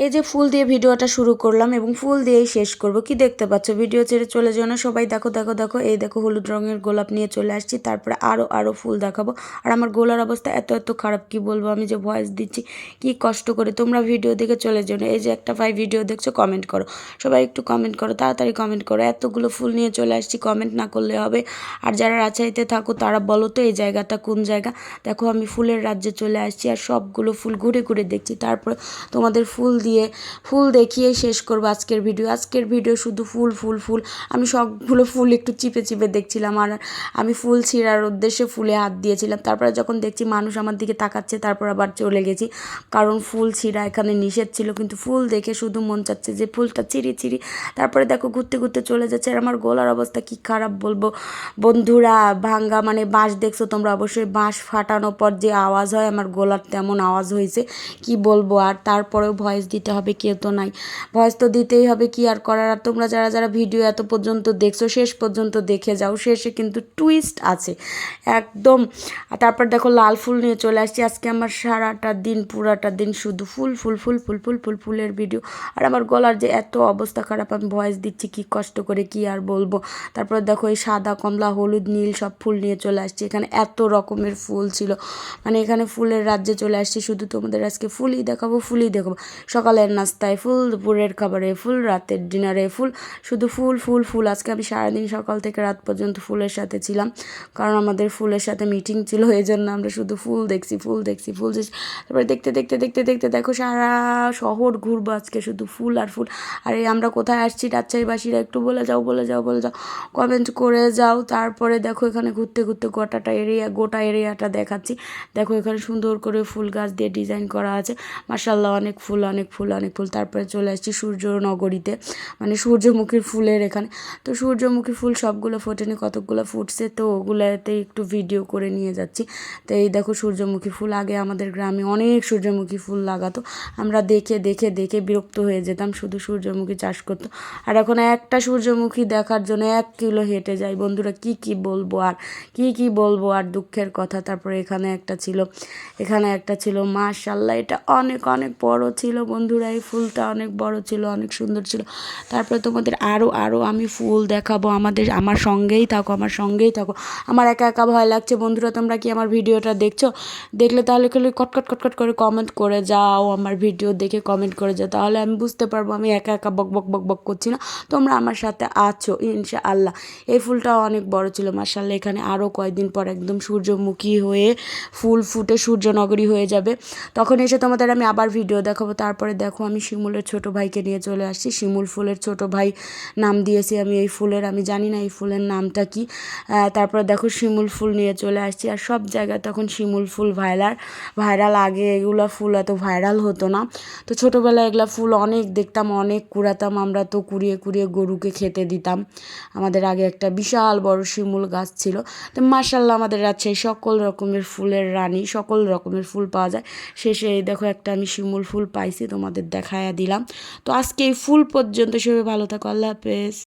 এই যে ফুল দিয়ে ভিডিওটা শুরু করলাম এবং ফুল দিয়েই শেষ করব। কি দেখতে পাচ্ছ, ভিডিও ছেড়ে চলে যেও না সবাই। দেখো দেখো দেখো, এই দেখো হলুদ রঙের গোলাপ নিয়ে চলে আসছি। তারপরে আরও ফুল দেখাবো। আর আমার গোলার অবস্থা এত এত খারাপ, কি বলবো, আমি যে ভয়েস দিচ্ছি কি কষ্ট করে। তোমরা ভিডিও দেখে চলে যেও না। এই যে একটা ভাই ভিডিও দেখছো, কমেন্ট করো, সবাই একটু কমেন্ট করো, তাড়াতাড়ি কমেন্ট করো। এতগুলো ফুল নিয়ে চলে আসছি, কমেন্ট না করলে হবে। আর যারা রাজশাহীতে থাকো তারা বলো তো এই জায়গাটা কোন জায়গা। দেখো আমি ফুলের রাজ্যে চলে আসছি আর সবগুলো ফুল ঘুরে ঘুরে দেখছি। তারপর তোমাদের ফুল দেখিয়ে শেষ করবো আজকের ভিডিও শুধু ফুল ফুল ফুল। আমি সবগুলো ফুল একটু চিপে চিপে দেখছিলাম আর আমি ফুল ছিঁড়ার উদ্দেশ্যে ফুলে হাত দিয়েছিলাম। তারপরে যখন দেখছি মানুষ আমার দিকে তাকাচ্ছে, তারপর আবার চলে গেছি, কারণ ফুল ছিঁড়া এখানে নিষেধ ছিল। কিন্তু ফুল দেখে শুধু মন চাচ্ছে যে ফুলটা ছিঁড়ি। তারপরে দেখো ঘুরতে ঘুরতে চলে যাচ্ছে। আর আমার গলার অবস্থা কি খারাপ বলবো বন্ধুরা। ভাঙ্গা মানে বাঁশ দেখছো তোমরা অবশ্যই, বাঁশ ফাটানোর পর যে আওয়াজ হয় আমার গলার তেমন আওয়াজ হয়েছে, কি বলবো। আর তারপরেও ভয়েস দিতে হবে, কেউ তো নাই, ভয়েস তো দিতেই হবে, কি আর করার। আর তোমরা যারা যারা ভিডিও এত পর্যন্ত দেখছো শেষ পর্যন্ত দেখে যাও, শেষে কিন্তু টুইস্ট আছে একদম। তারপর দেখো লাল ফুল নিয়ে চলে আসছি। আজকে আমার সারাটা দিন পুরাটা দিন শুধু ফুল ফুল ফুল ফুল ফুল ফুল ফুলের ভিডিও। আর আমার গলার যে এত অবস্থা খারাপ, আমি ভয়েস দিচ্ছি কি কষ্ট করে, কি আর বলবো। তারপর দেখো এই সাদা কমলা হলুদ নীল সব ফুল নিয়ে চলে আসছি। এখানে এত রকমের ফুল ছিল, মানে এখানে ফুলের রাজ্যে চলে আসছি। শুধু তোমাদের আজকে ফুলই দেখাবো। সকালের নাস্তায় ফুল, দুপুরের খাবারে ফুল, রাতের ডিনারে ফুল, শুধু ফুল ফুল ফুল। আজকে আমি সারাদিন সকাল থেকে রাত পর্যন্ত ফুলের সাথে ছিলাম, কারণ আমাদের ফুলের সাথে মিটিং ছিল, এই জন্য আমরা শুধু ফুল দেখছি। তারপরে দেখতে দেখো সারা শহর ঘুরবো আজকে, শুধু ফুল আর ফুল। আর এই আমরা কোথায় আসছি রাজশাহীবাসীরা একটু বলে যাও কমেন্ট করে যাও। তারপরে দেখো এখানে ঘুরতে ঘুরতে গোটা এরিয়াটা দেখাচ্ছি। দেখো এখানে সুন্দর করে ফুল গাছ দিয়ে ডিজাইন করা আছে, মাশাআল্লাহ, অনেক ফুল। তারপরে চলে আসছি সূর্যনগরীতে, মানে সূর্যমুখীর ফুলের এখানে। তো সূর্যমুখী ফুল সবগুলো ফোটেনি, কতকগুলো ফুটছে, তো ওগুলোতে একটু ভিডিও করে নিয়ে যাচ্ছি। তো এই দেখো সূর্যমুখী ফুল। আগে আমাদের গ্রামে অনেক সূর্যমুখী ফুল লাগাতো, আমরা দেখে দেখে দেখে বিরক্ত হয়ে যেতাম, শুধু সূর্যমুখী চাষ করতো। আর এখন একটা সূর্যমুখী দেখার জন্য 1 কিলো হেঁটে যাই বন্ধুরা। কি বলবো আর দুঃখের কথা। তারপরে এখানে একটা ছিল মাশাআল্লাহ, এটা অনেক অনেক বড় ছিল বন্ধুরা। এই ফুলটা অনেক বড় ছিল, অনেক সুন্দর ছিল। তারপরে তোমাদের আরও আমি ফুল দেখাবো। আমার সঙ্গেই থাকো। আমার একা একা ভয় লাগছে বন্ধুরা। তোমরা কি আমার ভিডিওটা দেখলে তাহলে কটকট করে কমেন্ট করে যাও। আমার ভিডিও দেখে কমেন্ট করে যাও, তাহলে আমি বুঝতে পারবো আমি একা একা বক করছি না, তোমরা আমার সাথে আছো ইনশাআল্লাহ। এই ফুলটাও অনেক বড় ছিল মাশাআল্লাহ। এখানে আরও কয়েকদিন পর একদম সূর্যমুখী হয়ে ফুল ফুটে সূর্যনগরী হয়ে যাবে, তখন এসে তোমাদের আমি আবার ভিডিও দেখাবো। তারপরে দেখো আমি শিমুলের ছোট ভাইকে নিয়ে চলে আসছি। শিমুল ফুলের ছোট ভাই নাম দিয়েছি আমি এই ফুলের, আমি জানি না এই ফুলের নামটা কি। তারপরে দেখো শিমুল ফুল নিয়ে চলে আসছি। আর সব জায়গায় তখন শিমুল ফুল ভাইরাল। আগে এগুলো ফুল এত ভাইরাল হতো না। তো ছোটোবেলায় এগুলো ফুল অনেক দেখতাম, অনেক কুড়াতাম। আমরা তো কুড়িয়ে গরুকে খেতে দিতাম। আমাদের আগে একটা বিশাল বড় শিমুল গাছ ছিল। তো মাশাআল্লাহ আমাদের রাজশাহী সকল রকমের ফুলের রানী, সকল রকমের ফুল পাওয়া যায়। শেষে এই দেখো একটা আমি শিমুল ফুল পাইছি, তোমাদের দেখায়া দিলাম। তো আজকে এই ফুল পর্যন্ত, সবাই ভালো থাকো, আল্লাহ হাফেজ।